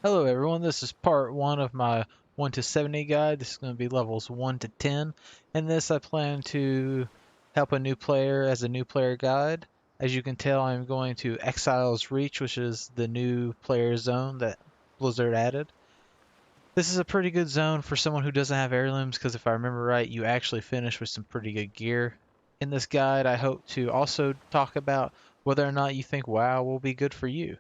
Hello everyone, this is part 1 of my 1 to 70 guide. This is going to be levels 1 to 10. In this I plan to help a new player as a new player guide. As you can tell, I'm going to Exile's Reach, which is the new player zone that Blizzard added. This is a pretty good zone for someone who doesn't have heirlooms because if I remember right, you actually finish with some pretty good gear. In this guide, I hope to also talk about whether or not you think WoW will be good for you.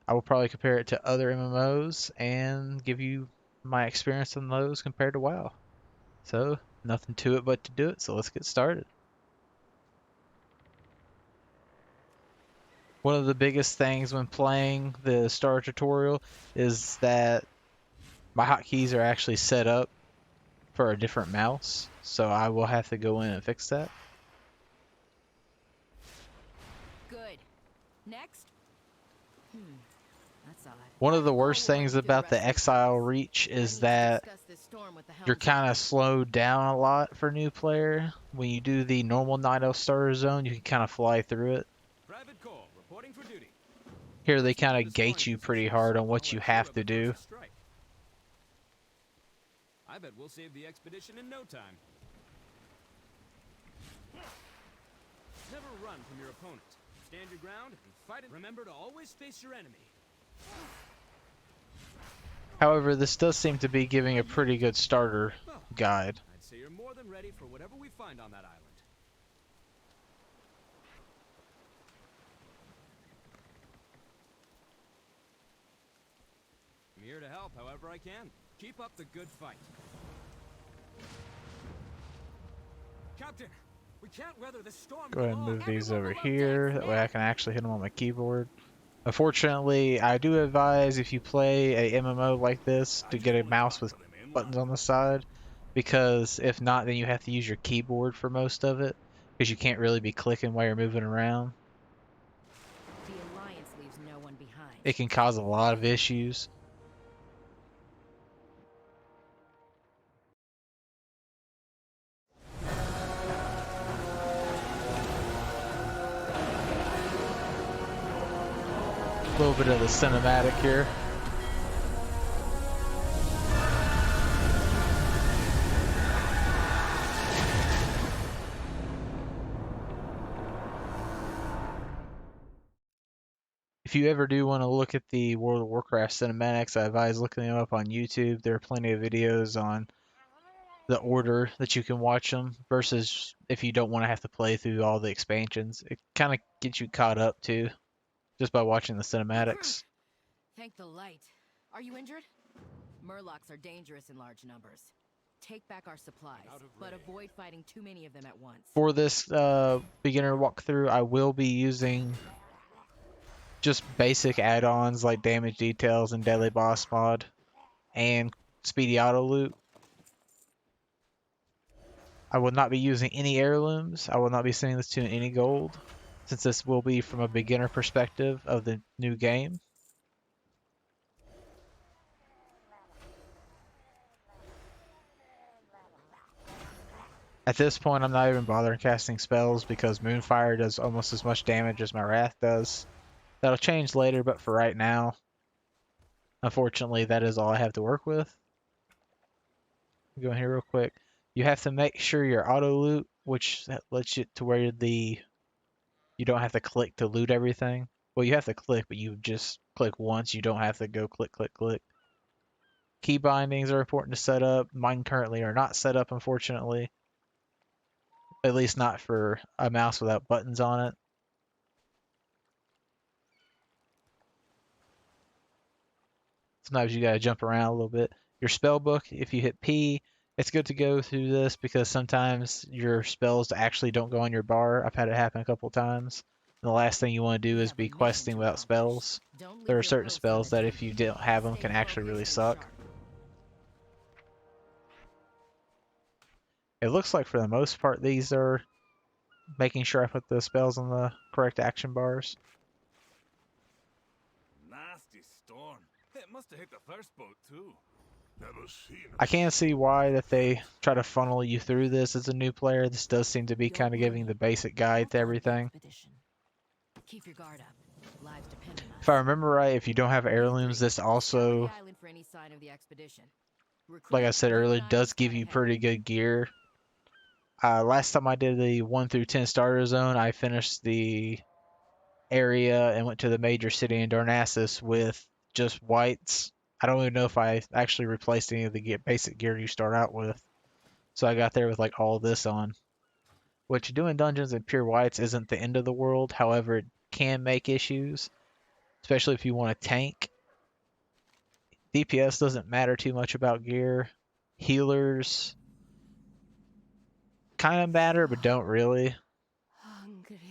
I will probably compare it to other MMOs and give you my experience on those compared to WoW. So, nothing to it but to do it, so let's get started. One of the biggest things when playing the starter tutorial is that my hotkeys are actually set up for a different mouse, so I will have to go in and fix that. Good. Next. That's odd. One of the worst things about the Exile Reach is that you're kind of slowed down a lot for new player. When you do the normal Night Elf starter zone, you can kind of fly through it. Private Cole, reporting for duty. Here they kind of gate you pretty hard on what you have to do. I bet we'll save the expedition in no time. Never run from your opponent. Stand your ground and fight it. Remember to always face your enemy. However, this does seem to be giving a pretty good starter guide. I'd say you're more than ready for whatever we find on that island. I'm here to help however I can. Keep up the good fight. Captain, we can't weather this storm. Go ahead and move these over here. That way I can actually hit them on my keyboard. Unfortunately, I do advise if you play a MMO like this to get a mouse with buttons on the side, because if not, then you have to use your keyboard for most of it, because you can't really be clicking while you're moving around. The Alliance leaves no one behind. It can cause a lot of issues. A little bit of the cinematic here. If you ever do want to look at the World of Warcraft cinematics, I advise looking them up on YouTube. There are plenty of videos on the order that you can watch them versus if you don't want to have to play through all the expansions. It kind of gets you caught up too, just by watching the cinematics. Thank the light. Are you injured? Murlocs are dangerous in large numbers. Take back our supplies, but avoid fighting too many of them at once. For this beginner walkthrough, I will be using just basic add-ons like damage details and deadly boss mod and speedy auto loot. I will not be using any heirlooms. I will not be sending this to any gold, since this will be from a beginner perspective of the new game. At this point, I'm not even bothering casting spells because Moonfire does almost as much damage as my Wrath does. That'll change later, but for right now, unfortunately, that is all I have to work with. Go in here real quick. You have to make sure your auto loot, which lets you to where you don't have to click to loot everything. Well, you have to click, but you just click once. You don't have to go click, click, click. Key bindings are important to set up. Mine currently are not set up, unfortunately. At least not for a mouse without buttons on it. Sometimes you gotta jump around a little bit. Your spell book, if you hit P, it's good to go through this because sometimes your spells actually don't go on your bar. I've had it happen a couple times. And the last thing you want to do is be questing without spells. There are certain spells that if you don't have them can actually really suck. It looks like for the most part these are making sure I put the spells on the correct action bars. Nasty storm. It must have hit the first boat too. Never seen it. I can see why that they try to funnel you through this as a new player. This does seem to be kind of giving the basic guide to everything. Keep your guard up. Lives depend on If I us. remember right, if you don't have heirlooms, this Scour also, the island for any sign of the expedition. like I Recruit, said keep earlier, an eye on the does give sky you ahead. pretty good gear. Last time I did the 1 through 10 starter zone, I finished the area and went to the major city in Darnassus with just whites. I don't even know if I actually replaced any of the basic gear you start out with. So I got there with like all this on. Which doing dungeons in pure whites isn't the end of the world. However, it can make issues, especially if you want to tank. DPS doesn't matter too much about gear. Healers kind of matter, but don't really. Hungry.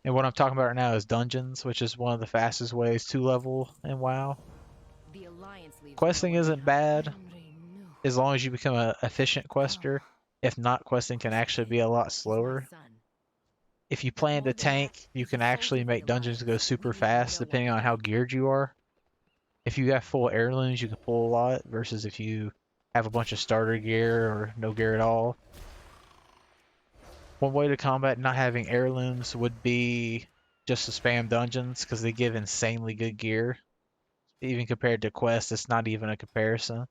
And what I'm talking about right now is dungeons, which is one of the fastest ways to level in WoW. The Alliance leaves Questing no one isn't behind. bad as long as you become an efficient quester. If not, questing can actually be a lot He's my slower. son. If you plan to More than that, tank, you he's a can soldier actually of the make dungeons go Alliance. super We leave fast no one depending on how behind. geared you are. If you have full heirlooms, you can pull a lot, versus if you have a bunch of starter gear or no gear at all. One way to combat not having heirlooms would be just to spam dungeons, because they give insanely good gear. Even compared to quests, it's not even a comparison.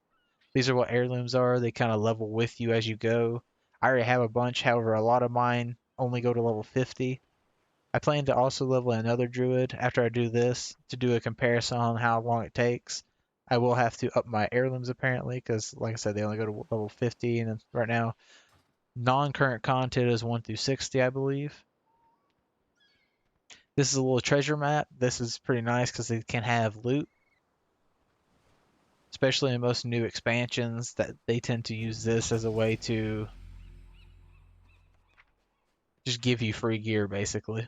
These are what heirlooms are. They kind of level with you as you go. I already have a bunch, however, a lot of mine only go to level 50. I plan to also level another druid after I do this to do a comparison on how long it takes. I will have to up my heirlooms apparently, because like I said, they only go to level 50, and right now non-current content is 1 through 60, I believe. This is a little treasure map. This is pretty nice because they can have loot, especially in most new expansions, that they tend to use this as a way to just give you free gear, basically.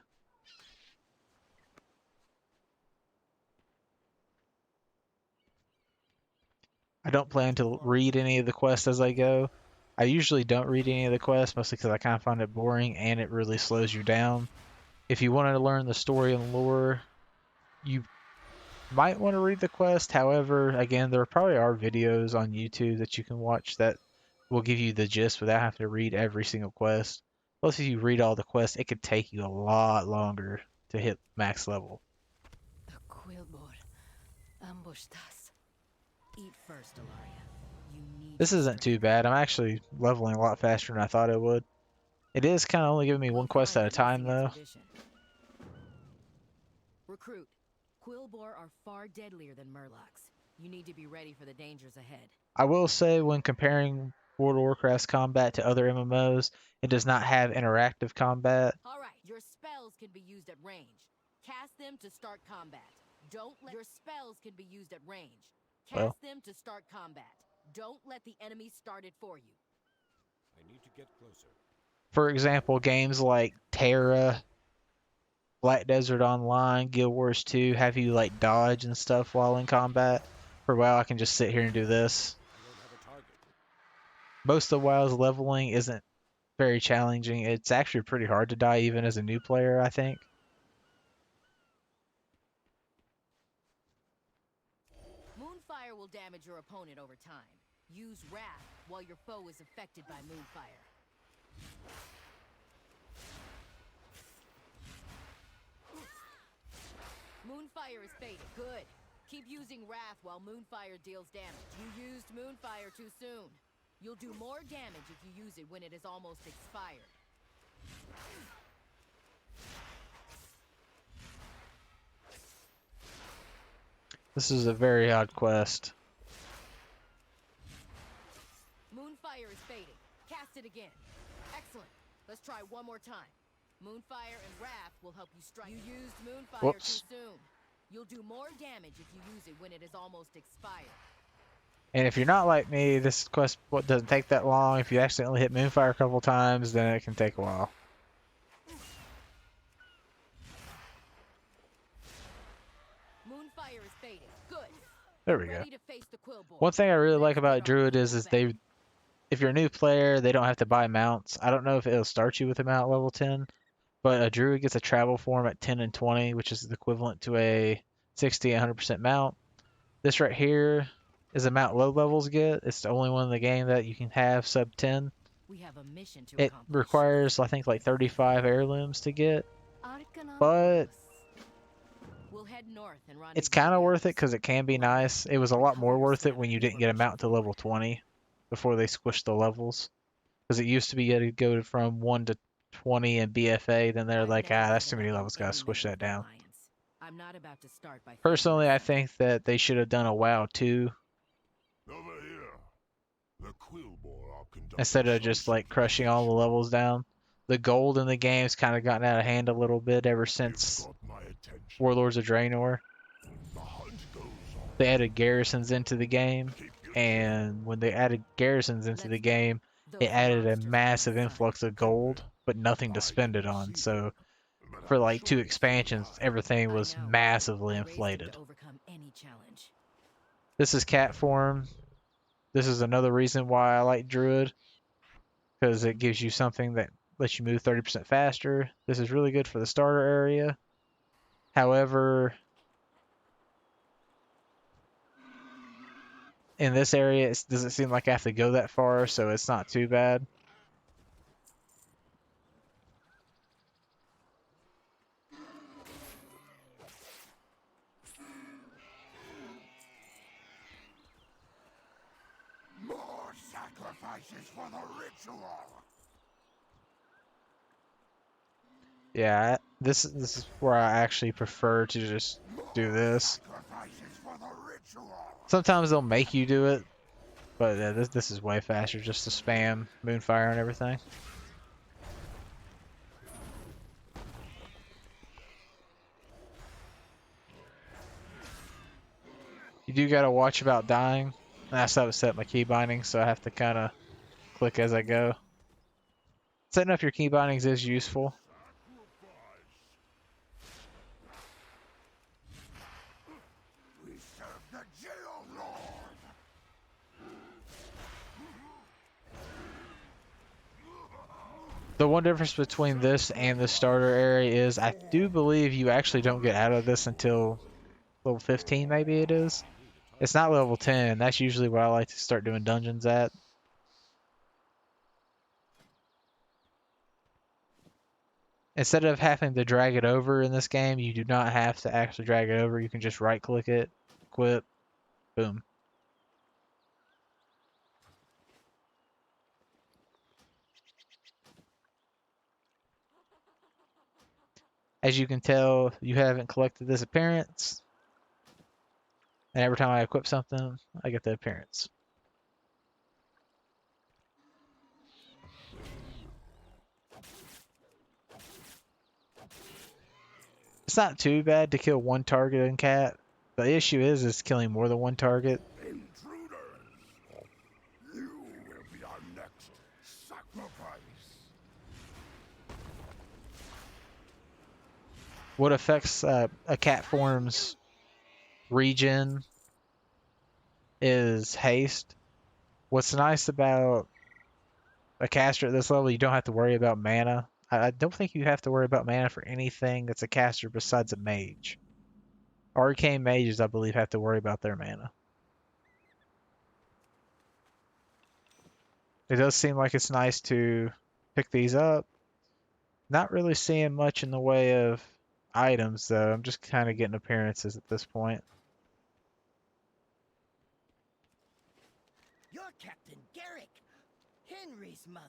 I don't plan to read any of the quests as I go. I usually don't read any of the quests, mostly because I kind of find it boring and it really slows you down. If you wanted to learn the story and lore, you might want to read the quest. However, again, there probably are videos on YouTube that you can watch that will give you the gist without having to read every single quest. Plus, if you read all the quests, it could take you a lot longer to hit max level. The Quillbor ambushed us. Eat first, Ilaria. You need This your isn't too strength. bad. I'm actually leveling a lot faster than I thought it would. It is kind of only giving me We'll one quest find at a time, missing though. expedition. Recruit. Quillbor are far deadlier than Murlocs. You need to be ready for the dangers ahead. I will say, when comparing World of Warcraft's combat to other MMOs, it does not have interactive combat. Alright, your spells can be used at range. Cast them to start combat. Don't let your spells can be used at range. Well, Cast them to start combat. Don't let the enemy start it for you. I need to get closer. for example, games like Tera, Black Desert Online, Guild Wars 2 have you like dodge and stuff while in combat. For WoW, I can just sit here and do this. I don't have a target. Most of WoW's leveling isn't very challenging. It's actually pretty hard to die even as a new player, I think. Moonfire will damage your opponent over time. Use Wrath while your foe is affected by Moonfire. Moonfire is fading. Good. Keep using Wrath while Moonfire deals damage. You used Moonfire too soon. You'll do more damage if you use it when it is almost expired. This is a very odd quest. Moonfire is fading. Cast it again. Excellent. Let's try one more time. Moonfire and Wrath will help you strike. You used Moonfire Whoops. too soon. You'll do more damage if you use it when it is almost expired. And if you're not like me, this quest doesn't take that long. If you accidentally hit Moonfire a couple times, then it can take a while. Moonfire is fading. Good. There we go. Ready to face the Quillbor. One thing I really like Let's about get our Druid is people they, back. if you're a new player, they don't have to buy mounts. I don't know if it'll start you with a mount level 10, but a Druid gets a travel form at 10 and 20, which is the equivalent to a 60 100% mount. This right here is a mount low levels get. It's the only one in the game that you can have sub 10. We have a mission to It accomplish. requires, I think, like 35 heirlooms to get, but We'll head north and It's rendezvous kind of with the worth it others. because it can be Come on, nice. It was a lot recover more your worth it when stamina you didn't before get we them out to continue. level 20 before they squished the levels. Because it used to be you had to go from 1 to 20 in BFA, then they're I've like, never that's too given many up on levels, gotta any squish member that of the down. Alliance. I'm not about to start by feeding Personally, I myself. think that they should have done a WoW 2 Over here. The Quillbore are conducting instead of just social like crushing all the levels down. The gold in the game's kind of gotten out of hand a little bit ever You've since got my attention. Warlords of Draenor. The hunt goes on. They added garrisons into the game, Keep your and when they added garrisons into the Let's go. game, it Those added a monsters will be massive fun. influx of gold, but nothing to I spend it didn't on. see So them, but for I'm like 2 sure it's still expansions, alive. everything I was know. massively I raised him inflated. to overcome any challenge. This is cat form. This is another reason why I like druid, because it gives you something that lets you move 30% faster. This is really good for the starter area. However, in this area, it doesn't seem like I have to go that far, so it's not too bad. More sacrifices for the ritual. Yeah, this is where I actually prefer to just do this. Sacrifices for the ritual. Sometimes they'll make you do it, but this is way faster just to spam Moonfire and everything. You do gotta watch about dying. And I still haven't set my key bindings, so I have to kind of click as I go. Setting up your key bindings is useful. We serve the jail lord. The one difference between this and the starter area is I do believe you actually don't get out of this until level 15, maybe it is. It's not level 10. That's usually where I like to start doing dungeons at. Instead of having to drag it over in this game, you do not have to actually drag it over. You can just right click it, equip, boom. As you can tell, you haven't collected this appearance. And every time I equip something, I get the appearance. It's not too bad to kill one target in cat. The issue is killing more than one target. Intruders. You will be our next sacrifice. What affects a cat form's regen is haste. What's nice about a caster at this level, you don't have to worry about mana. I don't think you have to worry about mana for anything that's a caster besides a mage. Arcane mages, I believe, have to worry about their mana. It does seem like it's nice to pick these up. Not really seeing much in the way of items, though. I'm just kind of getting appearances at this point. You're Captain Garrick, Henry's mother.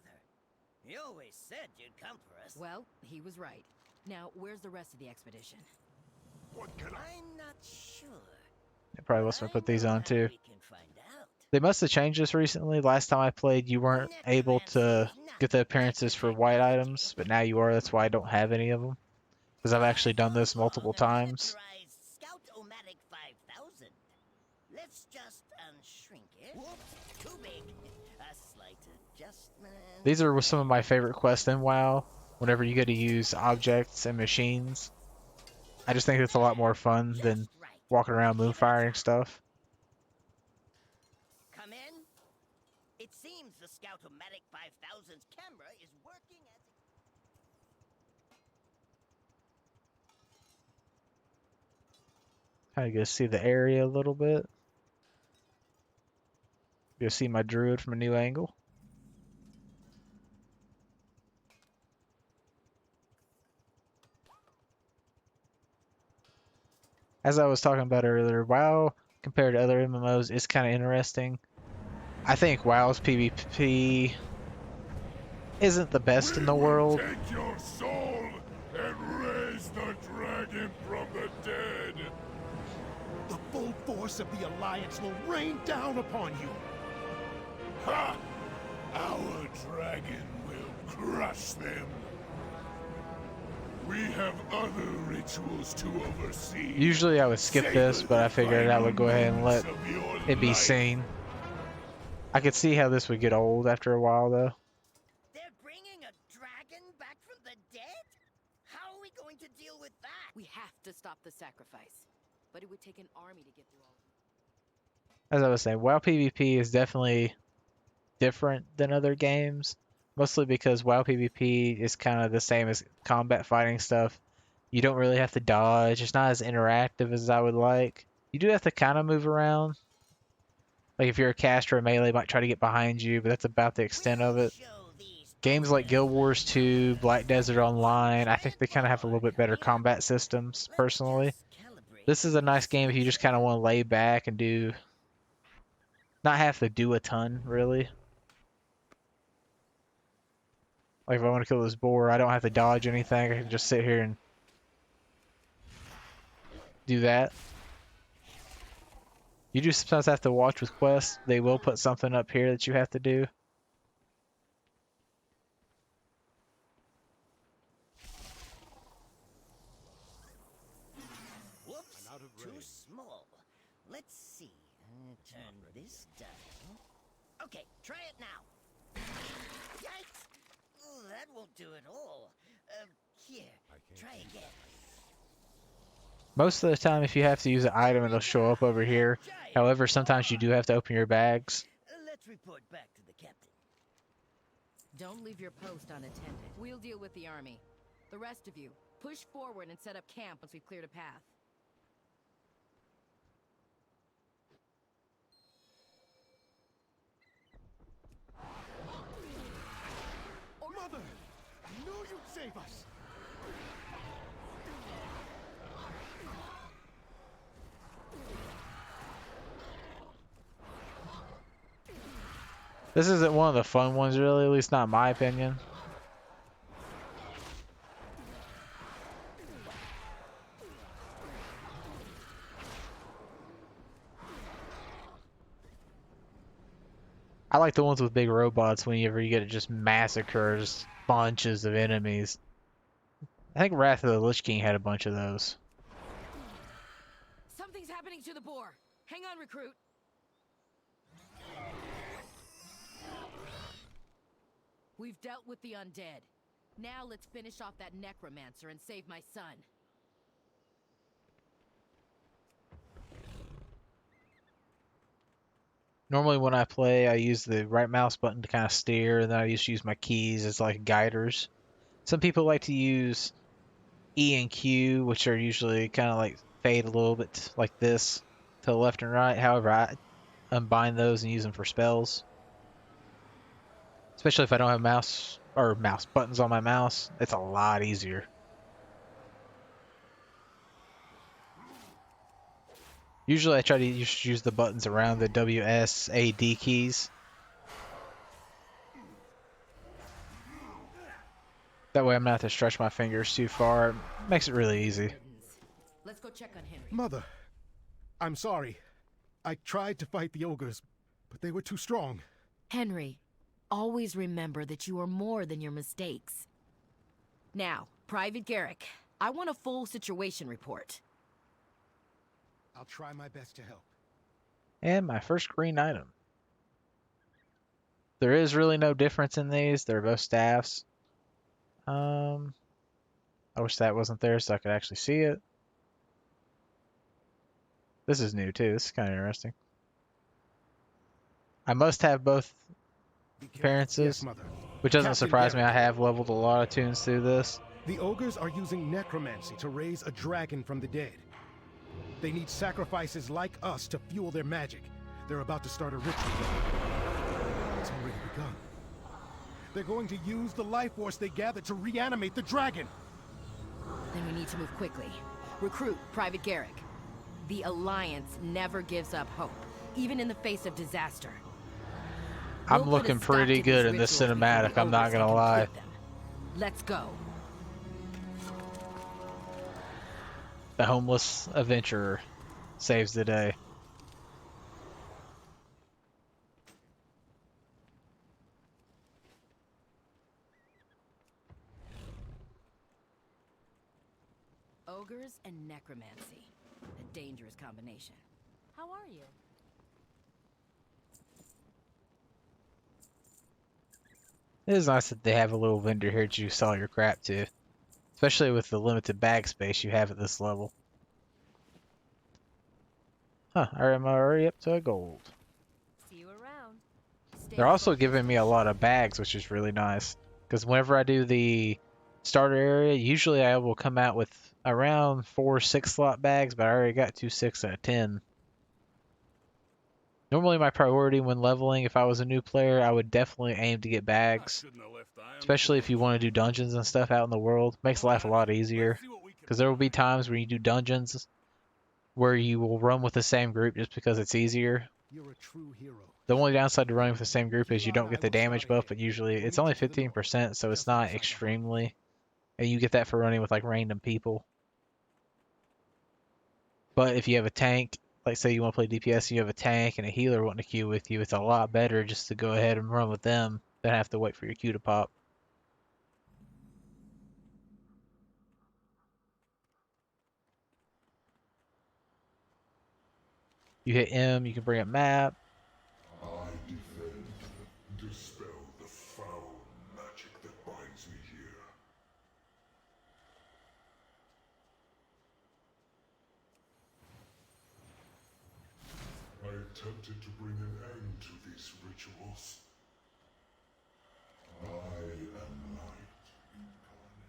You always said you'd come for us. Well, he was right. Now, where's the rest of the expedition? What can I? I'm not sure. It probably wants me to put these on, too. We can find out. They must have changed this recently. Last time I played, you weren't able to get the appearances for white items, but now you are. That's why I don't have any of them. Because I've actually done this multiple times. Scout-O-Matic 5000. Let's just unshrink it. Whoops, too big. A slight adjustment. These are some of my favorite quests in WoW. Whenever you get to use objects and machines, I just think it's a lot more fun than Just right. walking around moonfiring stuff. Come in. It seems the Scout-O-Matic 5000's camera is working as Kind of go see the area a little bit. Go see my druid from a new angle. As I was talking about earlier, WoW compared to other MMOs is kind of interesting. I think WoW's PvP isn't the best in We the will world. take your soul and raise the dragon from the dead. The full force of the Alliance will rain down upon you. Ha! Our dragon will crush them. We have other rituals to oversee. Usually I would skip this, but I figured I would go ahead and let it be seen. I could see how this would get old after a while, though. They're bringing a dragon back from the dead? How are we going to deal with that? We have to stop the sacrifice. But it would take an army to get through all of it. As I was saying, WoW PvP is definitely different than other games. Mostly because WoW PvP is kind of the same as combat fighting stuff. You don't really have to dodge. It's not as interactive as I would like. You do have to kind of move around. Like if you're a caster or melee, might try to get behind you, but that's about the extent of it. Games like Guild Wars 2, Black Desert Online, I think they kind of have a little bit better combat systems, personally. This is a nice game if you just kind of want to lay back and not have to do a ton, really. Like if I want to kill this boar, I don't have to dodge anything. I can just sit here and do that. You do sometimes have to watch with quests. They will put something up here that you have to do. Whoops, too small. Let's see. Turn this down. Okay, try it now. Yikes! Oh, that won't do it all. Here, try again. Most of the time, if you have to use an item, it'll show up over here. However, sometimes you do have to open your bags. Let's report back to the captain. Don't leave your post unattended. We'll deal with the army. The rest of you, push forward and set up camp once we've cleared a path. Mother! I knew you'd save us! This isn't one of the fun ones, really, at least not in my opinion. I like the ones with big robots whenever you get to just massacres bunches of enemies. I think Wrath of the Lich King had a bunch of those. Something's happening to the boar. Hang on, recruit. We've dealt with the undead. Now let's finish off that necromancer and save my son. Normally when I play, I use the right mouse button to kind of steer, and then I just use my keys as like guiders. Some people like to use E and Q, which are usually kind of like fade a little bit like this to the left and right. However, I unbind those and use them for spells. Especially if I don't have mouse buttons on my mouse, it's a lot easier. Usually I try to just use the buttons around the WSAD keys. That way I'm not have to stretch my fingers too far. It makes it really easy. Let's go check on Henry. Mother, I'm sorry. I tried to fight the ogres, but they were too strong. Henry, always remember that you are more than your mistakes. Now, Private Garrick, I want a full situation report. I'll try my best to help. And my first green item. There is really no difference in these. They're both staffs. I wish that wasn't there so I could actually see it. This is new too. This is kind of interesting. I must have both appearances, Yes, Mother. which doesn't Captain surprise me. I Garrick. have leveled a lot of tunes through this. The ogres are using necromancy to raise a dragon from the dead. They need sacrifices like us to fuel their magic. They're about to start a ritual. It's already begun. They're going to use the life force they gathered to reanimate the dragon. Then we need to move quickly. Recruit Private Garrick. The Alliance never gives up hope, even in the face of disaster. I'm We'll put a looking stop pretty to good these in this rituals before cinematic, the I'm not ogres gonna can lie. complete them. Let's go. The homeless adventurer saves the day. Ogres and necromancy. A dangerous combination. How are you? It is nice that they have a little vendor here to sell your crap to, especially with the limited bag space you have at this level. Huh, I'm already up to a gold. See you around. Stay They're also focused. giving me a lot of bags, which is really nice. Because whenever I do the starter area, usually I will come out with around 4 6-slot bags, but I already got 2 6 out of 10. Normally my priority when leveling, if I was a new player, I would definitely aim to get I bags. shouldn't have left Iron Especially if you before. want to do dungeons and stuff out in the world. Makes life a lot easier. Let's see what we can Because there will be find. times where you do dungeons where you will run with the same group just because it's easier. You're a true hero. The only downside to running with the same group is you Kira and don't I get the will start damage buff, ahead. but usually We'll it's meet only you to the north, 15%, so it's just not outside the harbor. extremely. And you get that for running with like random people. But if you have a tank, like say you want to play DPS, you have a tank and a healer wanting to queue with you, it's a lot better just to go ahead and run with them than have to wait for your queue to pop. You hit M, you can bring up map. I defend, dispel the foul magic that binds me here. I attempted to bring an end to these rituals. I am light incarnate.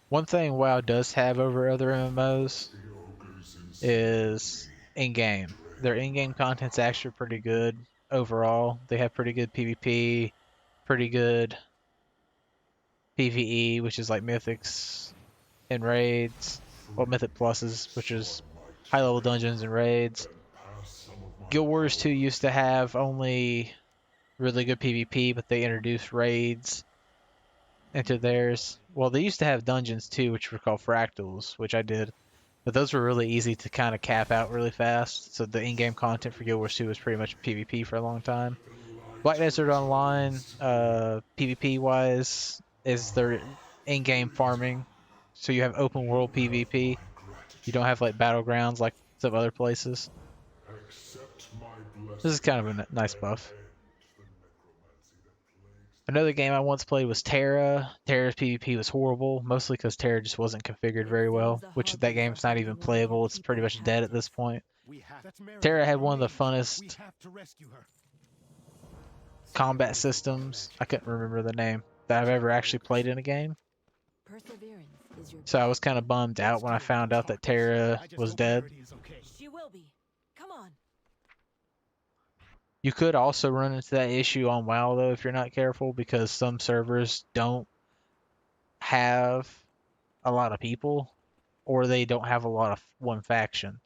One thing WoW does have over other MMOs The ogres is in-game. Their in-game content's actually pretty good overall. They have pretty good PvP, pretty good PvE, which is like mythics and raids. Well, mythic pluses, which is high-level dungeons and raids. Guild Wars 2 used to have only really good PvP, but they introduced raids into theirs. Well, they used to have dungeons too, which were called fractals, which I did. But those were really easy to kind of cap out really fast. So the in-game content for Guild Wars 2 was pretty much PvP for a long time. Black Desert Online, PvP-wise, is their in-game farming. So you have open world PvP. You don't have like battlegrounds like some other places. Accept my This is blessing kind of a nice and buff. end the necromancy that plagues Another game I once played was Tera. Tera's PvP was horrible, mostly because Tera just wasn't configured very well, which that game's not even playable. It's pretty much dead at this point. We have. That's Mary, Tera had our one of the mage. We funnest have to rescue her. combat systems. I couldn't remember the name that I've ever actually played in a game. Perseverance is your So I was kind of bummed out when I found out that Tera I just was hope dead. Verity is okay. She will be. Come on. You could also run into that issue on WoW though if you're not careful, because some servers don't have a lot of people, or they don't have a lot of one faction.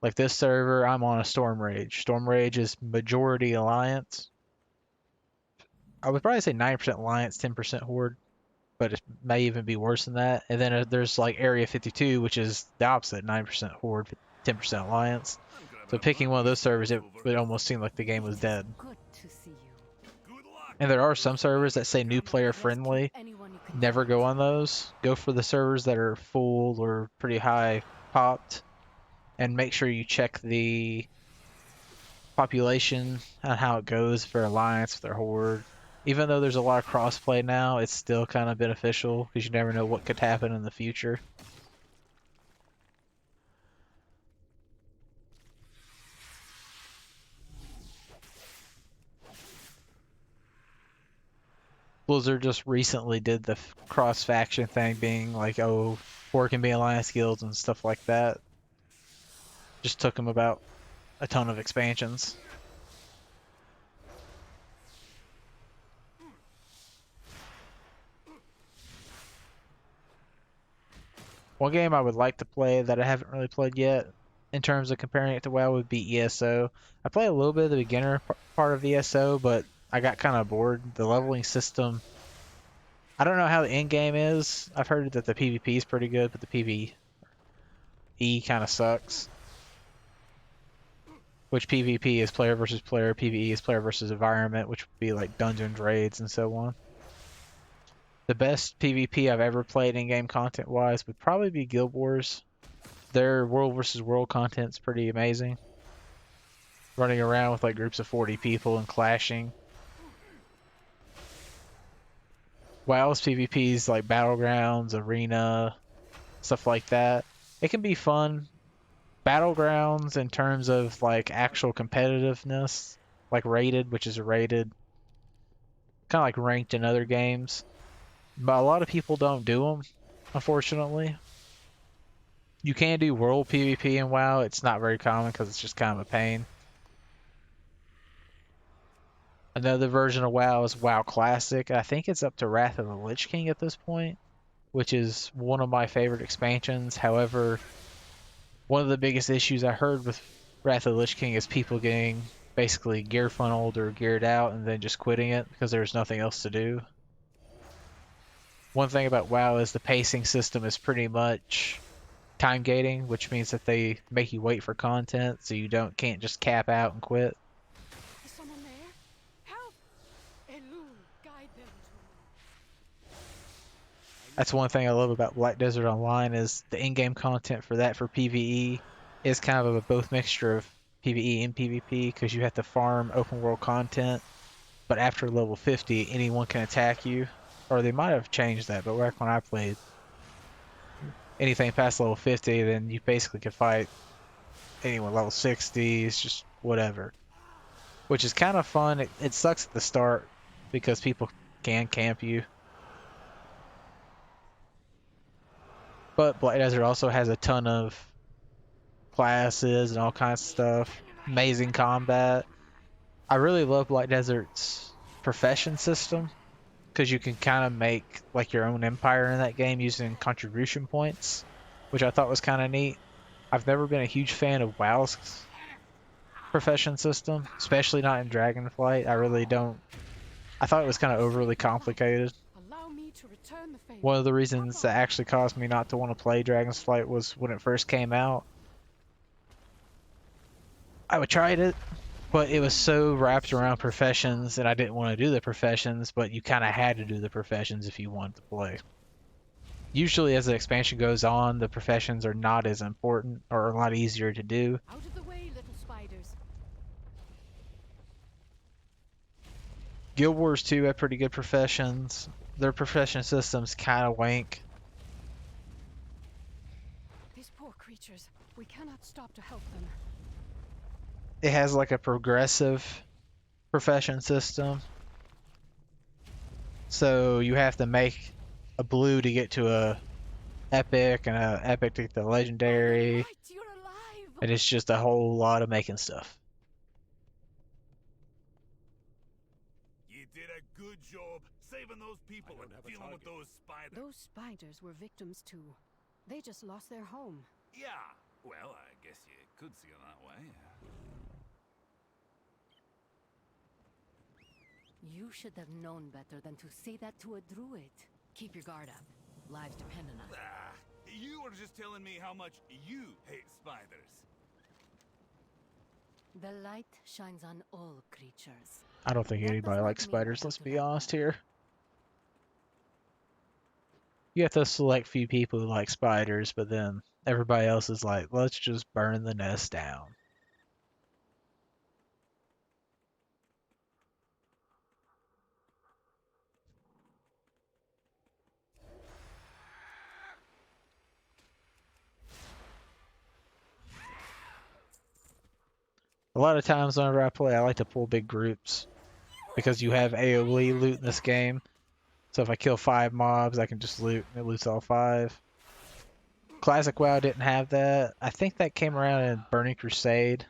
Like this server, I'm on a Storm Rage. Storm Rage is majority Alliance. I would probably say 9% Alliance, 10% Horde, but it may even be worse than that. And then there's like Area 52, which is the opposite, 9% Horde, 10% Alliance. I'm grabbing So a picking bun one of when those this servers, is it over. would almost seem like the game was dead. Good to see you. Good luck. And there are some servers that say new player friendly. Anyone you can Never find. go on those. Go for the servers that are full or pretty high popped, and make sure you check the population and how it goes for Alliance, for their Horde. Even though there's a lot of crossplay now, it's still kind of beneficial because you never know what could happen in the future. Blizzard just recently did the cross-faction thing, being like, oh, 4 can be Alliance guilds and stuff like that. Just took them about a ton of expansions. One game I would like to play that I haven't really played yet, in terms of comparing it to WoW, would be ESO. I played a little bit of the beginner part of ESO, but I got kind of bored. The leveling system, I don't know how the end game is. I've heard that the PvP is pretty good, but the PvE kind of sucks. Which PvP is player versus player, PvE is player versus environment, which would be like dungeons, raids, and so on. The best PvP I've ever played in-game content-wise would probably be Guild Wars. Their world versus world content's pretty amazing. Running around with like groups of 40 people and clashing. WoW's PvP's like Battlegrounds, Arena, stuff like that. It can be fun. Battlegrounds in terms of like actual competitiveness, like rated, which is rated, kind of like ranked in other games. But a lot of people don't do them, unfortunately. You can do world PvP in WoW. It's not very common because it's just kind of a pain. Another version of WoW is WoW Classic. I think it's up to Wrath of the Lich King at this point, which is one of my favorite expansions. However, one of the biggest issues I heard with Wrath of the Lich King is people getting basically gear funneled or geared out and then just quitting it because there's nothing else to do. One thing about WoW is the pacing system is pretty much time gating, which means that they make you wait for content so you can't just cap out and quit. Is someone there? Help! Elune, guide them to me. That's one thing I love about Black Desert Online is the in-game content for that for PvE is kind of a both mixture of PvE and PvP because you have to farm open world content, but after level 50 anyone can attack you, or they might have changed that, but back when I played, anything past level 50 then you basically could fight anyone. Level 60 is just whatever, which is kind of fun. It sucks at the start because people can camp you. But Black Desert also has a ton of classes and all kinds of stuff. Amazing combat. I really love Black Desert's profession system because you can kind of make like your own empire in that game using contribution points, which I thought was kind of neat. I've never been a huge fan of WoW's profession system, especially not in DragonFlight. I really don't. I thought it was kind of overly complicated. Allow me to return the favor. One of the reasons that actually caused me not to want to play DragonFlight was when it first came out. I tried it, but it was so wrapped around professions, and I didn't want to do the professions, but you kind of had to do the professions if you wanted to play. Usually as the expansion goes on, the professions are not as important or a lot easier to do. Out of the way, little spiders. Guild Wars 2 have pretty good professions. Their profession system's kind of wank. These poor creatures. We cannot stop to help them. It has like a progressive profession system. So you have to make a blue to get to a epic, and a epic to get the legendary, Right, you're alive. and it's just a whole lot of making stuff. You did a good job saving those people and dealing with those spiders. Those spiders were victims too. They just lost their home. Yeah, well, I guess you could see it that way. You should have known better than to say that to a druid. Keep your guard up. Lives depend on us. Ah, you were just telling me how much you hate spiders. The light shines on all creatures. I don't think That anybody does not likes mean spiders, that let's to be that honest one. here. You have to select few people who like spiders, but then everybody else is like, let's just burn the nest down. A lot of times whenever I play, I like to pull big groups because you have AoE loot in this game. So if I kill 5 mobs, I can just loot, and it loots all 5. Classic WoW didn't have that. I think that came around in Burning Crusade.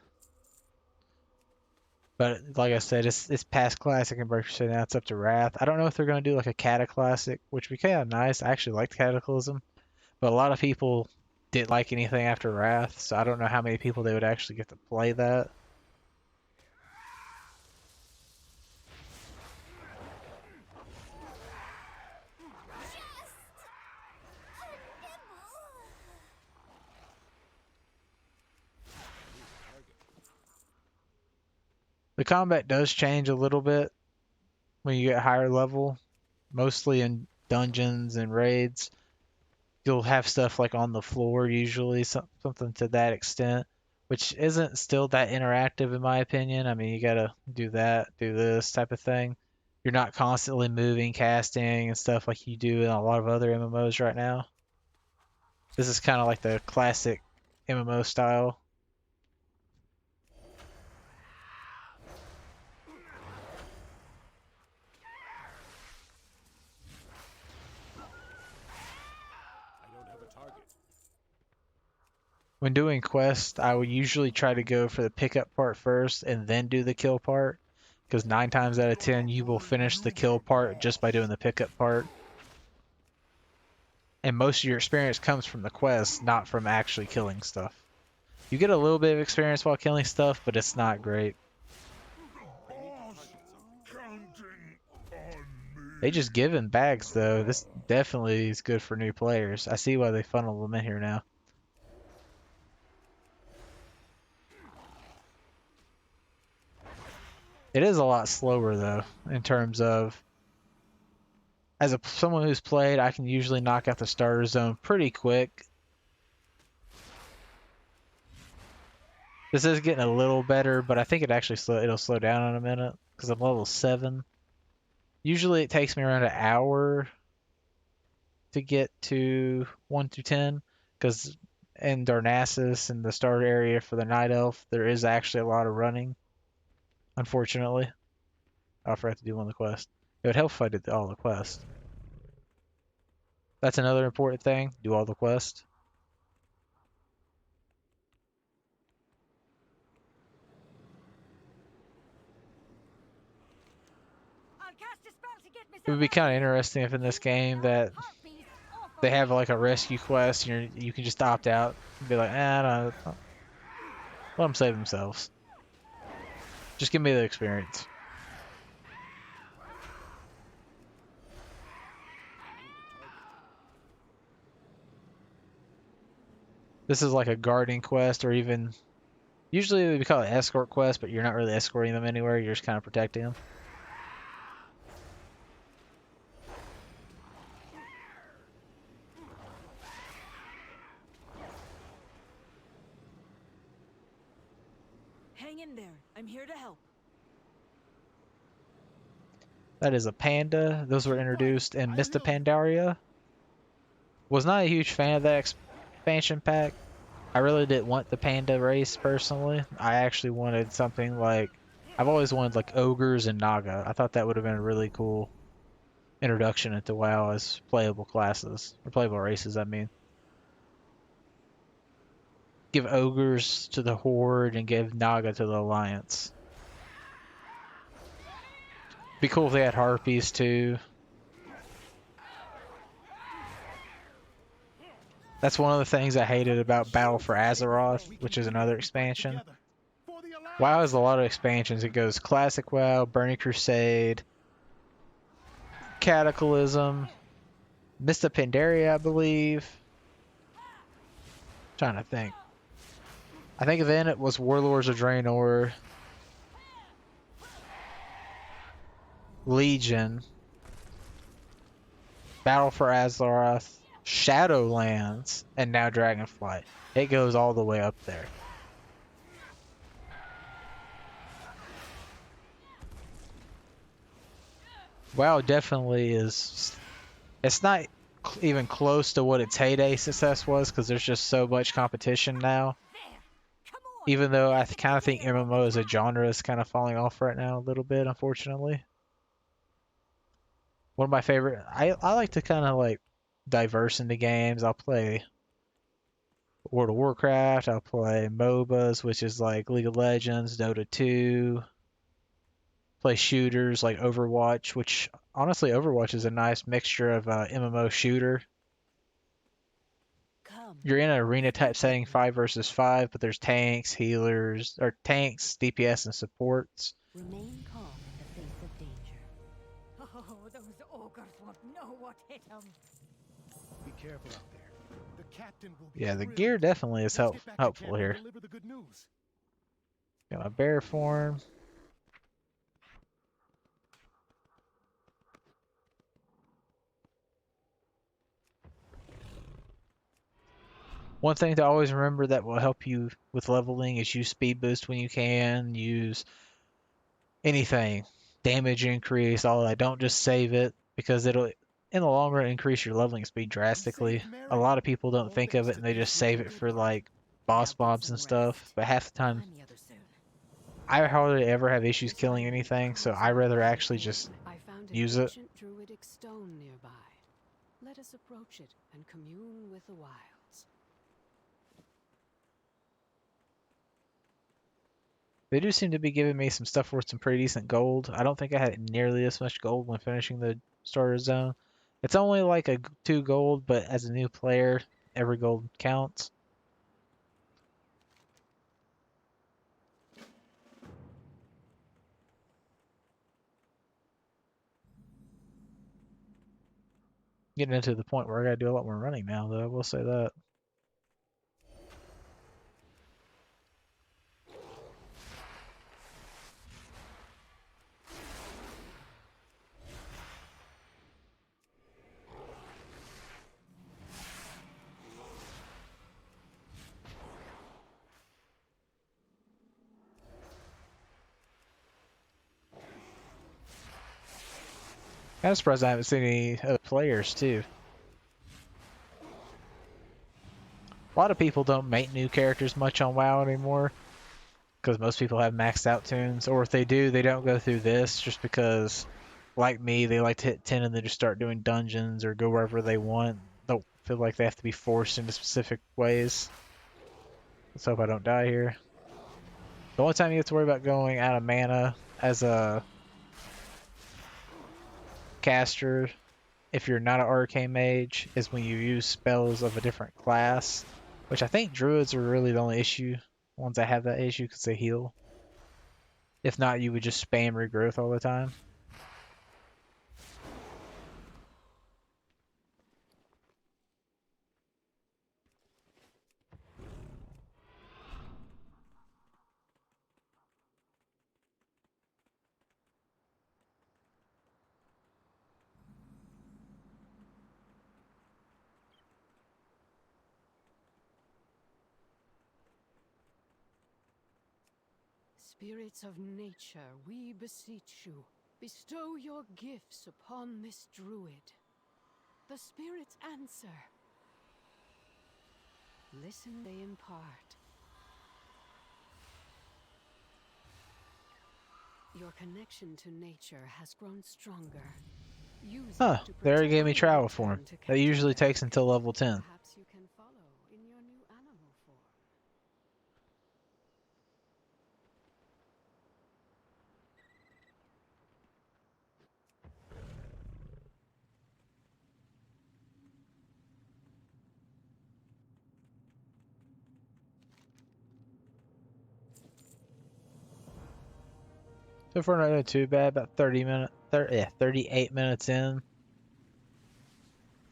But like I said, it's past Classic and Burning Crusade, now it's up to Wrath. I don't know if they're going to do like a Cataclassic, which would be kind of nice. I actually liked Cataclysm. but a lot of people didn't like anything after Wrath, so I don't know how many people they would actually get to play that. The combat does change a little bit when you get higher level, mostly in dungeons and raids. You'll have stuff like on the floor usually, something to that extent, which isn't still that interactive in my opinion. I mean, you gotta do that, do this type of thing. You're not constantly moving, casting, and stuff like you do in a lot of other MMOs right now. This is kind of like the classic MMO style. When doing quests, I would usually try to go for the pickup part first and then do the kill part, because 9 times out of 10 you will finish the kill part just by doing the pickup part. And most of your experience comes from the quest, not from actually killing stuff. You get a little bit of experience while killing stuff, but it's not great. They just give in bags though. This definitely is good for new players. I see why they funnel them in here now. It is a lot slower though, in terms of, as someone who's played, I can usually knock out the starter zone pretty quick. This is getting a little better, but I think it'll slow down in a minute because I'm level 7. Usually it takes me around an hour to get to 1 through 10, because in Darnassus and the starter area for the Night Elf, there is actually a lot of running, unfortunately. Oh, I forgot to do one of the quests. It would help if I did all the quests. That's another important thing. Do all the quests. It would be kind of interesting if in this game that they have like a rescue quest and you can just opt out and be like, I don't know. Let them save themselves. Just give me the experience. This is like a guarding quest, or even usually we call it escort quest, but you're not really escorting them anywhere. You're just kind of protecting them. Hang in there. I'm here to help. That is a panda. Those were introduced in Mista Pandaria. Was not a huge fan of that expansion pack. I really didn't want the panda race personally. I actually wanted something like, I've always wanted like ogres and naga. I thought that would have been a really cool introduction into WoW as playable classes, or playable races, I mean. Give ogres to the Horde and give naga to the Alliance. Be cool if they had harpies too. That's one of the things I hated about Battle for Azeroth, which is another expansion. WoW has a lot of expansions. It goes Classic WoW, Burning Crusade, Cataclysm, Mista Pandaria, I believe. I'm trying to think. I think then it was Warlords of Draenor, Legion, Battle for Azeroth, Shadowlands, and now DragonFlight. It goes all the way up there. WoW definitely is. It's not even close to what its heyday success was, because there's just so much competition now. Even though I kind of think MMO as a genre is kind of falling off right now a little bit, unfortunately. One of my favorite, I like to kind of like diverse into games. I'll play World of Warcraft, I'll play MOBAs, which is like League of Legends, Dota 2, play shooters like Overwatch, which honestly Overwatch is a nice mixture of MMO shooter. you're in an arena type setting, 5 versus 5, but there's tanks, healers, or tanks, DPS, and supports. Remain calm in the face of danger. Oh, those ogres won't know what hit them. Be careful out there. The captain will be Yeah, the thrilled. gear definitely is Let's get back to helpful camp and here. deliver the good news. Got my bear form. One thing to always remember that will help you with leveling is use speed boost when you can. Use anything, damage increase, all that. Don't just save it because it'll, in the long run, increase your leveling speed drastically. A lot of people don't think of it and they just save it for like boss mobs and stuff. But half the time, Find the other soon. I hardly ever have issues killing anything, so I rather actually just I found an use it. ancient druidic stone nearby. Let us approach it and commune with the wilds. They do seem to be giving me some stuff worth some pretty decent gold. I don't think I had nearly this much gold when finishing the starter zone. It's only like 2 gold, but as a new player, every gold counts. Getting into the point where I gotta do a lot more running now, though. I will say that. Kind of surprised I haven't seen any other players too. A lot of people don't make new characters much on WoW anymore because most people have maxed out tunes, or if they do, they don't go through this just because, like me, they like to hit 10 and then just start doing dungeons or go wherever they want. Don't feel like they have to be forced into specific ways. Let's hope I don't die here. The only time you have to worry about going out of mana as a caster, if you're not an arcane mage, is when you use spells of a different class, which I think druids are really the only ones that have that issue because they heal. If not, you would just spam regrowth all the time. Spirits of nature, we beseech you, bestow your gifts upon this druid. The spirits answer. Listen, they impart. Your connection to nature has grown stronger. Use Huh, it to they already protect gave me your travel return form. to That usually captivity. takes until level 10. Perhaps you can follow in your new animal form. So far not doing too bad, about 38 minutes in.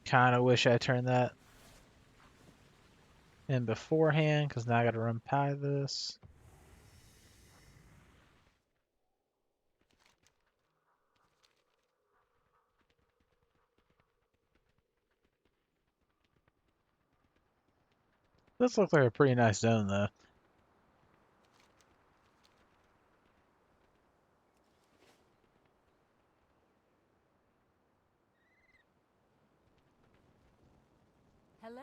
Kinda wish I turned that in beforehand, because now I gotta run by this. This looks like a pretty nice zone though. Hello.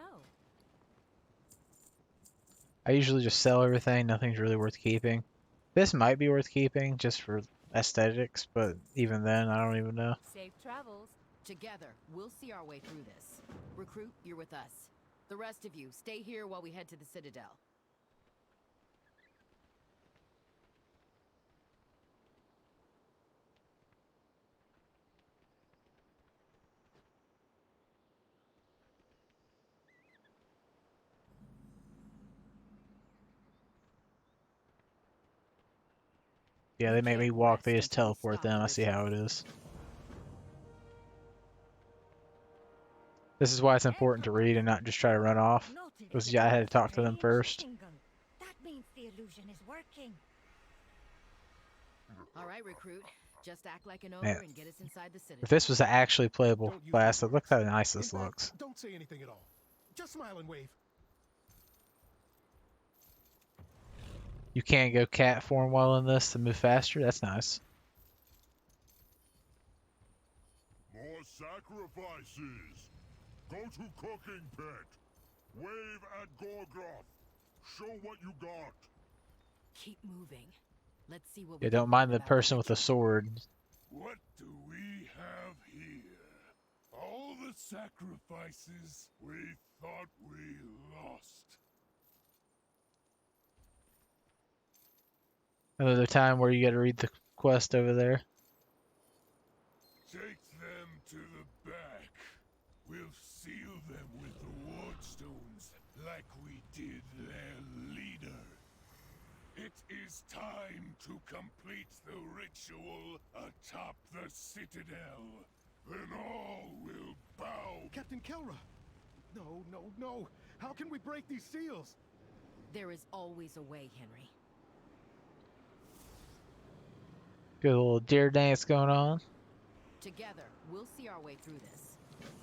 I usually just sell everything, nothing's really worth keeping. This might be worth keeping just for aesthetics, but even then, I don't even know. Safe travels. Together, we'll see our way through this. Recruit, you're with us. The rest of you, stay here while we head to the Citadel. Yeah, they make me walk, they just teleport them. I see how it is. This is why it's important to read and not just try to run off. Because yeah, I had to talk to them first. That means the illusion is working. All right, recruit. Just act like an Man. ogre and get us inside the citadel. If this was an actually playable Don't use class, words. look how nice In this fact, looks. don't say anything at all. Just smile and wave. You can't go cat form while in this to move faster. That's nice. More sacrifices. Go to cooking pit. Wave at Gorgoth. Show what you got. Keep moving. Let's see what. Yeah, we don't can mind learn the about person with the ritual. sword. What do we have here? All the sacrifices we thought we lost. Another time where you got to read the quest over there. Take them to the back. We'll seal them with the wardstones like we did their leader. It is time to complete the ritual atop the citadel. Then all will bow. Captain Kelra! No, no, no! How can we break these seals? There is always a way, Henry. Good little deer dance going on. Together, we'll see our way through this.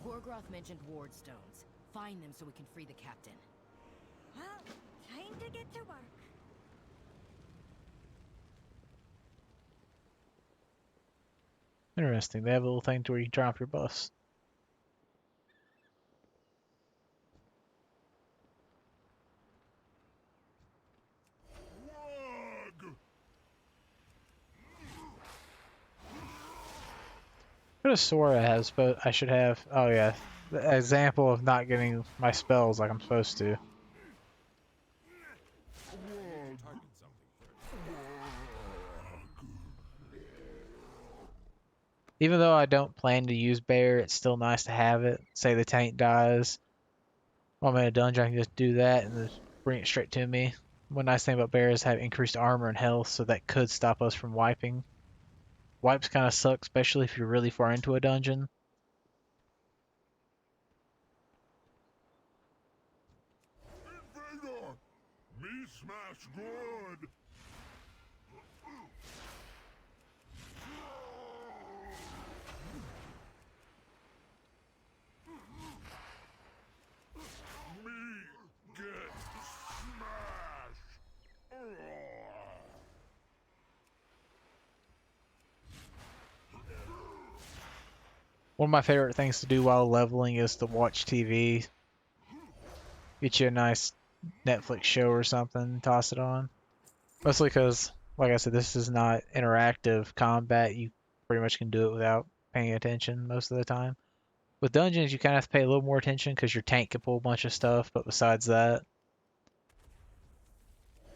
Gorgroth mentioned wardstones. Find them so we can free the captain. Well, time to get to work. Interesting. They have a little thing to where you can turn off your bus. Wag! Could have swore I have, but I should have. Oh yeah, the example of not getting my spells like I'm supposed to. Even though I don't plan to use bear, it's still nice to have it. Say the tank dies, while I'm in a dungeon, I can just do that and just bring it straight to me. One nice thing about bear is have increased armor and health, so that could stop us from wiping. Wipes kind of suck, especially if you're really far into a dungeon. Invader! Me smash good! Me get smashed! One of my favorite things to do while leveling is to watch TV. Get you a nice Netflix show or something, toss it on. Mostly because, like I said, this is not interactive combat. You pretty much can do it without paying attention most of the time. With dungeons, you kind of have to pay a little more attention because your tank can pull a bunch of stuff, but besides that,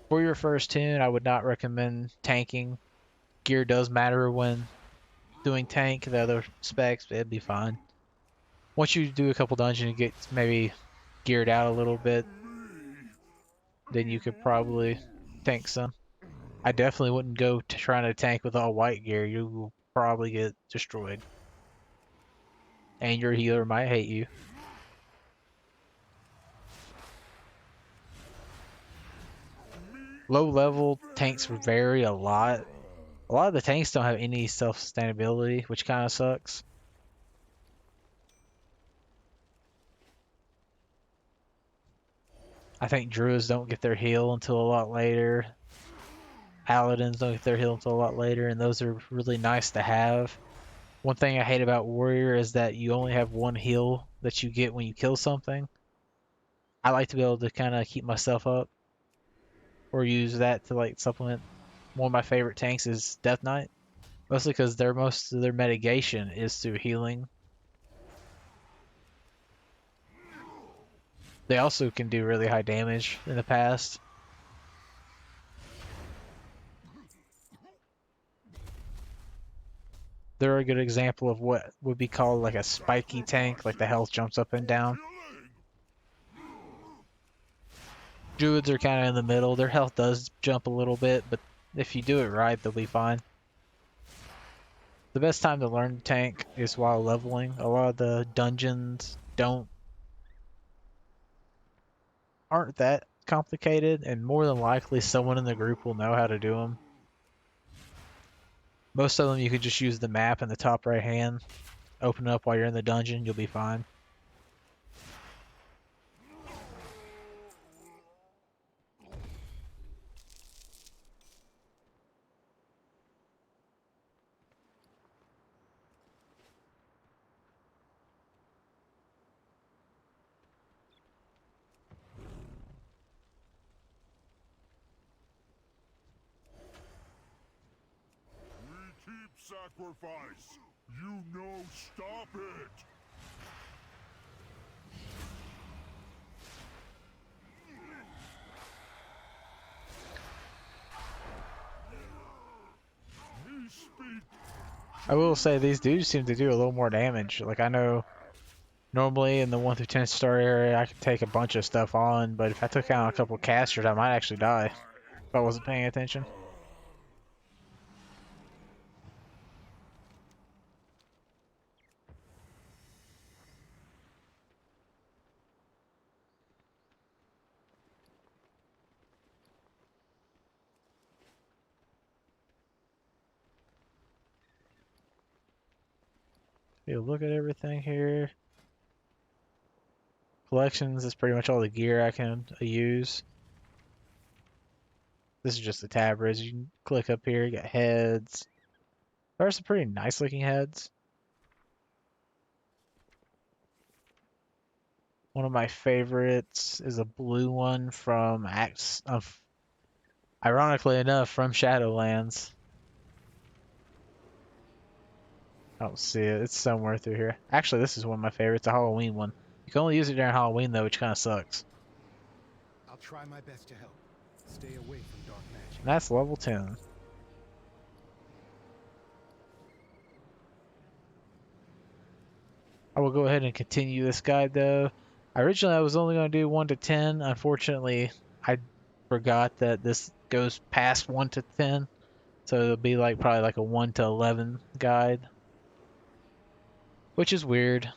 for your first tune, I would not recommend tanking. Gear does matter when doing tank, the other specs, it'd be fine. Once you do a couple dungeons and get maybe geared out a little bit, then you could probably tank some. I definitely wouldn't go to trying to tank with all white gear. You will probably get destroyed. And your healer might hate you. Low level tanks vary a lot. A lot of the tanks don't have any self-sustainability, which kind of sucks. I think druids don't get their heal until a lot later. Paladins don't get their heal until a lot later, and those are really nice to have. One thing I hate about warrior is that you only have one heal that you get when you kill something. I like to be able to kind of keep myself up, or use that to like supplement. One of my favorite tanks is Death Knight, mostly because most of their mitigation is through healing. They also can do really high damage in the past. They're a good example of what would be called like a spiky tank, like the health jumps up and down. Druids are kind of in the middle. Their health does jump a little bit, but If you do it right, they'll be fine. The best time to learn to tank is while leveling. A lot of the dungeons aren't that complicated, and more than likely someone in the group will know how to do them. Most of them you can just use the map in the top right hand, open it up while you're in the dungeon, you'll be fine. We keep sacrifice. You know, stop it. We speak. I will say these dudes seem to do a little more damage. Like I know normally in the 1 through 10 star area I could take a bunch of stuff on, but if I took out a couple casters I might actually die if I wasn't paying attention. You look at everything here. Collections is pretty much all the gear I can use. This is just the tab res. You can click up here, you got heads. There are some pretty nice looking heads. One of my favorites is a blue one from ironically enough, from Shadowlands. I don't see it. It's somewhere through here. Actually, this is one of my favorites, a Halloween one. You can only use it during Halloween though, which kind of sucks. I'll try my best to help. Stay away from dark magic. And that's level 10. I will go ahead and continue this guide though. Originally I was only going to do 1 to 10. Unfortunately, I forgot that this goes past 1 to 10. So it'll be like probably like a 1 to 11 guide. Which is weird.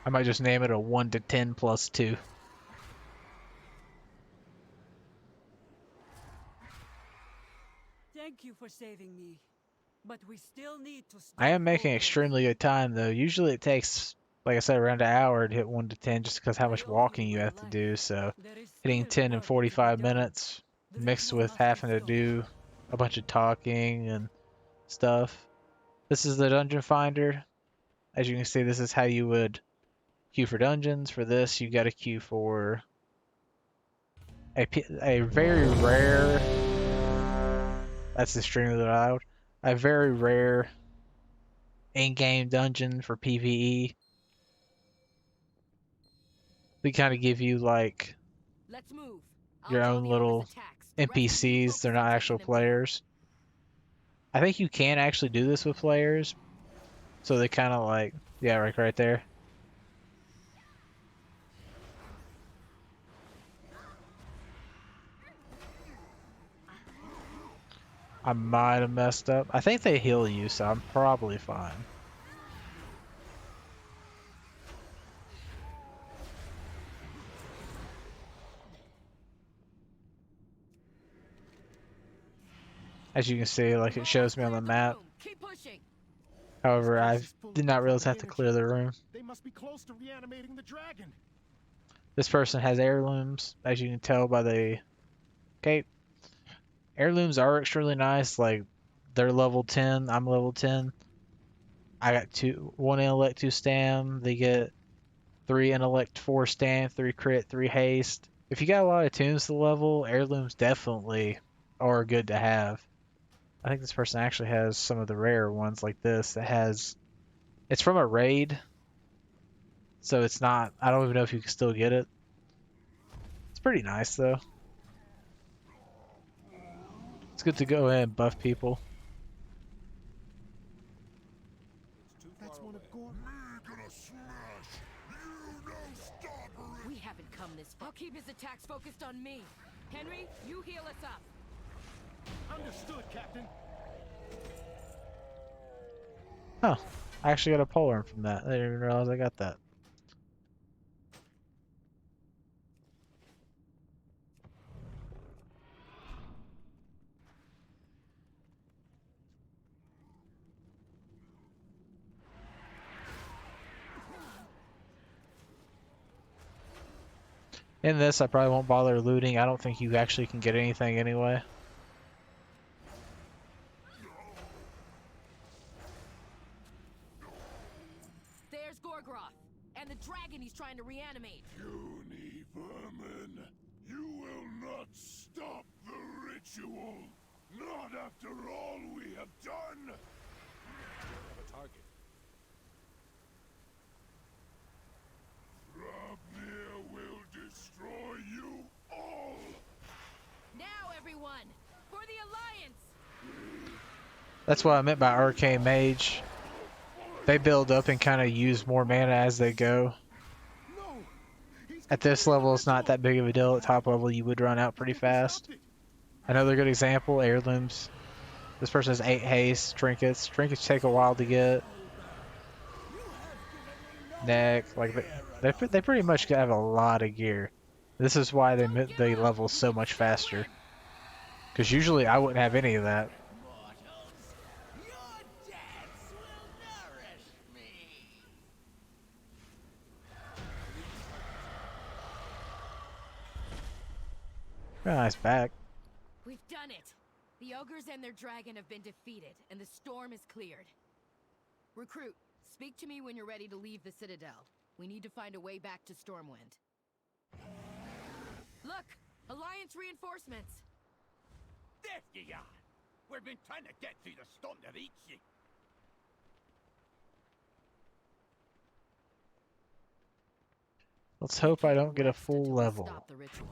I might just name it a 1 to 10 plus 2. Thank you for saving me. But we still need to I am making forward. extremely good time though. Usually it takes, like I said, around an hour to hit 1 to 10 just because how much walking you have to do. So hitting 10 in 45 minutes mixed with having to do a bunch of talking and stuff. This is the dungeon finder. As you can see, this is how you would queue for dungeons. For this, you got to queue for a very rare. That's extremely loud. A very rare in-game dungeon for PvE. They kind of give you like Let's move. I'll your draw own the little enemy's attacks. The rest of you NPCs. focus They're on not taking actual them down. players. I think you can actually do this with players. So they kind of like, yeah, right there. I might have messed up. I think they heal you, so I'm probably fine. As you can see, like it shows me on the map. Keep pushing. However, I This place is full of did not realize I decrepit have to clear the room. They must be close to reanimating the dragon. This person has heirlooms, as you can tell by the cape. Heirlooms are extremely nice. Like they're level 10. I'm level 10. I got 1 intellect, 2 stam. They get 3 intellect, 4 stam, 3 crit, 3 haste. If you got a lot of tunes to level, heirlooms definitely are good to have. I think this person actually has some of the rare ones like this that has. It's from a raid, so it's not. I don't even know if you can still get it. It's pretty nice though. It's good to go in and buff people. That's one of Gore. We haven't come this far. keep his attacks focused on me. Henry, you heal us up. Understood, Captain. Huh. I actually got a polearm from that. I didn't even realize I got that. In this, I probably won't bother looting. I don't think you actually can get anything anyway. There's Gorgroth, and the dragon he's trying to reanimate. Puny vermin, you will not stop the ritual. Not after all we have done. A target. Rabnir will destroy you all. Now, everyone, for the Alliance! That's what I meant by Arcane Mage. They build up and kind of use more mana as they go. At this level, it's not that big of a deal. At top level, you would run out pretty fast. Another good example, heirlooms. This person has 8 haste, trinkets. Trinkets take a while to get. Neck, like they pretty much have a lot of gear. This is why they level so much faster. Because usually I wouldn't have any of that. Very nice back. We've done it! The ogres and their dragon have been defeated, and the storm is cleared. Recruit, speak to me when you're ready to leave the Citadel. We need to find a way back to Stormwind. Look! Alliance reinforcements! There ye are! We've been trying to get through the storm to reach ye. Let's hope I don't get a full level. Stop the ritual.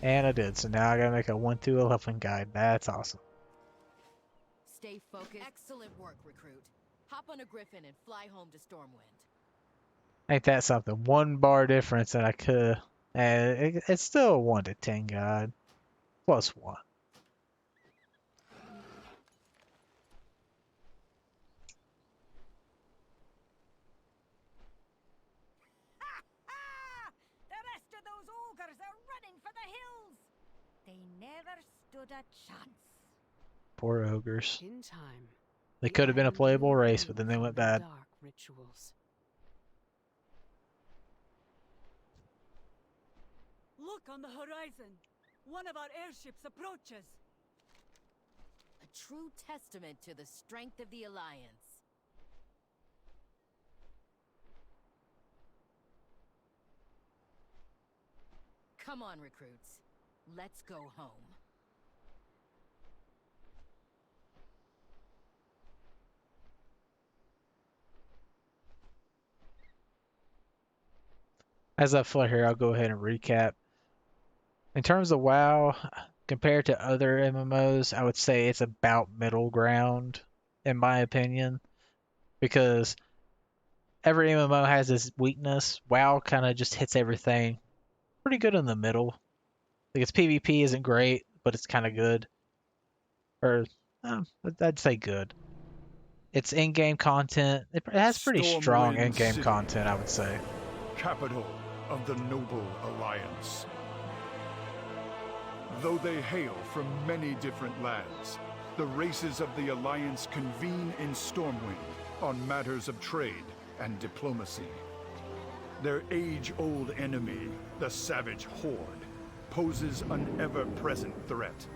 And I did, so now I gotta make a 1 through 11 guide. That's awesome. Stay focused. Excellent work, Recruit. Hop on a griffin and fly home to Stormwind. Ain't that something? 1 bar difference, and I could. And it's still a 1 to 10 guide. Plus 1. The rest of those ogres are running for the hills! They never stood a chance. Poor ogres. In time, They the could have been a island playable will race, heal but then they from went the bad. dark rituals. Look on the horizon. One of our airships approaches. A true testament to the strength of the Alliance. Come on, recruits. Let's go home. As I fly here, I'll go ahead and recap. In terms of WoW, compared to other MMOs, I would say it's about middle ground, in my opinion, because every MMO has its weakness. WoW kind of just hits everything pretty good in the middle. Like its PvP isn't great, but it's kind of good. Or, I'd say good. Its in-game content, it has pretty strong Stormwind in-game City, content, I would say. capital of the Noble Alliance. Though they hail from many different lands, the races of the Alliance convene in Stormwind on matters of trade and diplomacy. Their age-old enemy, the Savage Horde, poses an ever-present threat.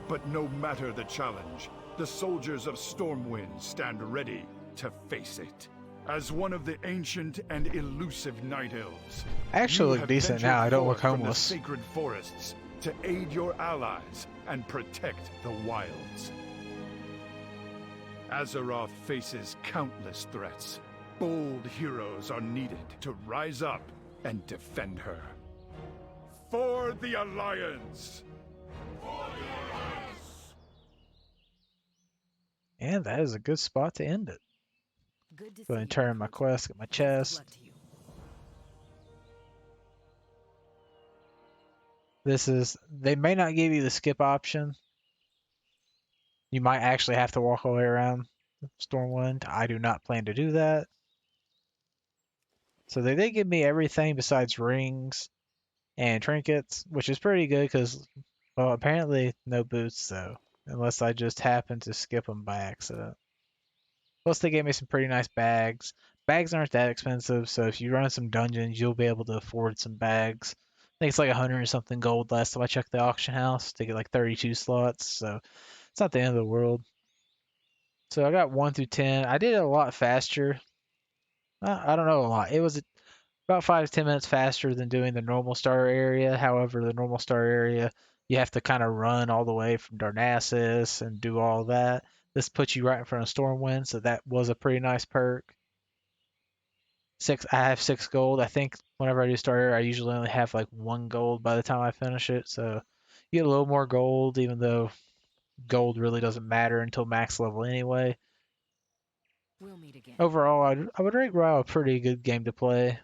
But no matter the challenge, the soldiers of Stormwind stand ready to face it. As one of the ancient and elusive Night Elves, I actually you look have decent ventured now. I don't look forth from the homeless. sacred forests to aid your allies and protect the wilds. Azeroth faces countless threats. Bold heroes are needed to rise up and defend her. For the Alliance! And that is a good spot to end it. Good to Go ahead see and you, turn my recruit. quest, get my Best of chest. luck to you. They may not give you the skip option. You might actually have to walk all the way around Stormwind. I do not plan to do that. So they did give me everything besides rings and trinkets, which is pretty good because, well, apparently no boots though, unless I just happen to skip them by accident. Plus they gave me some pretty nice bags. Bags aren't that expensive, so if you run some dungeons, you'll be able to afford some bags. I think it's like 100 or something gold last time I checked the auction house to get like 32 slots, so it's not the end of the world. So I got 1 through 10. I did it a lot faster. I don't know a lot. It was about 5 to 10 minutes faster than doing the normal star area. However, the normal star area, you have to kind of run all the way from Darnassus and do all that. This puts you right in front of Stormwind, so that was a pretty nice perk. I have 6 gold. I think whenever I do star area, I usually only have like 1 gold by the time I finish it. So you get a little more gold, even though gold really doesn't matter until max level anyway. We'll meet again. Overall, I would rate WoW a pretty good game to play.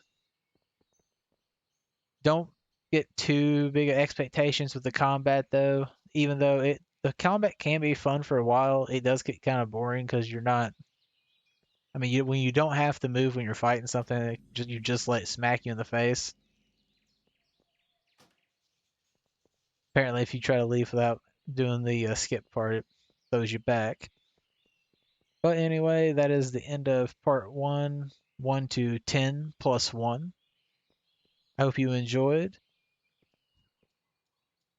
Don't get too big of expectations with the combat though. Even though the combat can be fun for a while, it does get kind of boring because you're not. I mean, when you don't have to move when you're fighting something, you just let it smack you in the face. Apparently, if you try to leave without doing the skip part, it throws you back. But anyway, that is the end of part 1, 1 to 10 plus 1. I hope you enjoyed.